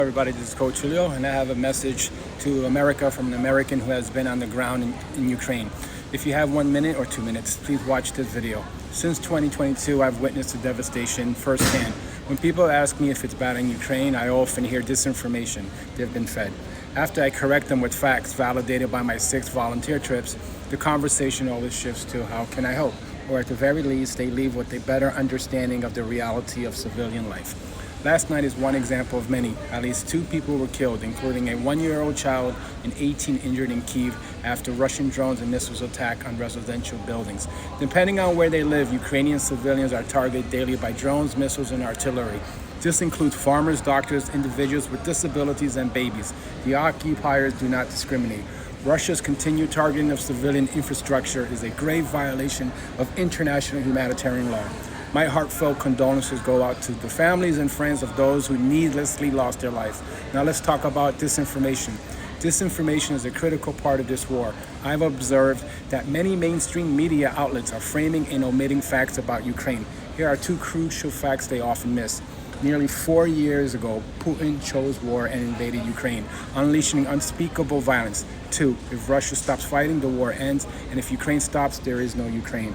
Everybody, this is Coach Julio, and I have a message to America from an American who has been on the ground in Ukraine. If you have 1 minute or 2 minutes, please watch this video. Since 2022, I've witnessed the devastation firsthand. When people ask me if it's bad in Ukraine, I often hear disinformation they've been fed. After I correct them with facts validated by my 6 volunteer trips, the conversation always shifts to how can I help? Or at the very least, they leave with a better understanding of the reality of civilian life. Last night is one example of many. At least 2 people were killed, including a 1-year-old child and 18 injured in Kyiv after Russian drones and missiles attack on residential buildings. Depending on where they live, Ukrainian civilians are targeted daily by drones, missiles, and artillery. This includes farmers, doctors, individuals with disabilities, and babies. The occupiers do not discriminate. Russia's continued targeting of civilian infrastructure is a grave violation of international humanitarian law. My heartfelt condolences go out to the families and friends of those who needlessly lost their lives. Now let's talk about disinformation. Disinformation is a critical part of this war. I've observed that many mainstream media outlets are framing and omitting facts about Ukraine. Here are 2 crucial facts they often miss. Nearly 4 years ago, Putin chose war and invaded Ukraine, unleashing unspeakable violence. 2, if Russia stops fighting, the war ends, and if Ukraine stops, there is no Ukraine.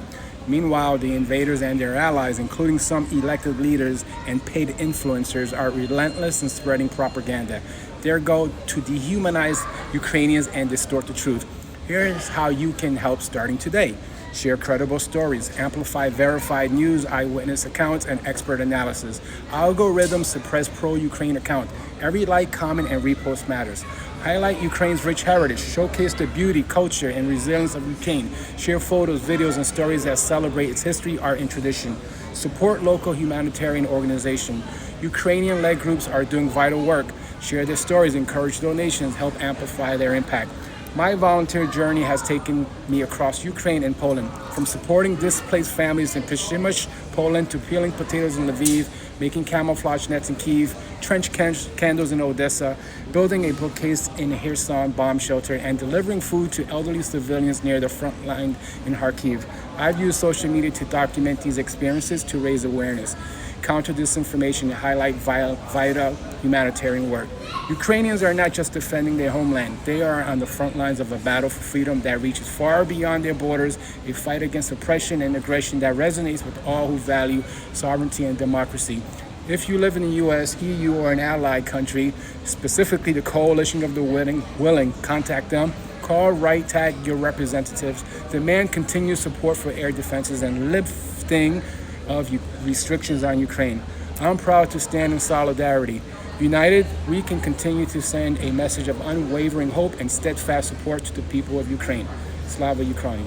Meanwhile, the invaders and their allies, including some elected leaders and paid influencers, are relentless in spreading propaganda. Their goal to dehumanize Ukrainians and distort the truth. Here's how you can help starting today. Share credible stories, amplify verified news, eyewitness accounts, and expert analysis. Algorithms suppress pro-Ukraine accounts. Every like, comment, and repost matters. Highlight Ukraine's rich heritage. Showcase the beauty, culture, and resilience of Ukraine. Share photos, videos, and stories that celebrate its history, art, and tradition. Support local humanitarian organizations. Ukrainian-led groups are doing vital work. Share their stories, encourage donations, help amplify their impact. My volunteer journey has taken me across Ukraine and Poland, from supporting displaced families in Przemysl, Poland, to peeling potatoes in Lviv, making camouflage nets in Kyiv, trench candles in Odessa, building a bookcase in a Kherson bomb shelter, and delivering food to elderly civilians near the front line in Kharkiv. I've used social media to document these experiences to raise awareness, counter disinformation, and highlight vital humanitarian work. Ukrainians are not just defending their homeland. They are on the front lines of a battle for freedom that reaches far beyond their borders, a fight against oppression and aggression that resonates with all who value sovereignty and democracy. If you live in the U.S., EU, or an allied country, specifically the Coalition of the Willing, contact them. Call, write, tag your representatives. Demand continued support for air defenses and lifting of restrictions on Ukraine. I'm proud to stand in solidarity. United, we can continue to send a message of unwavering hope and steadfast support to the people of Ukraine. Slava Ukraini.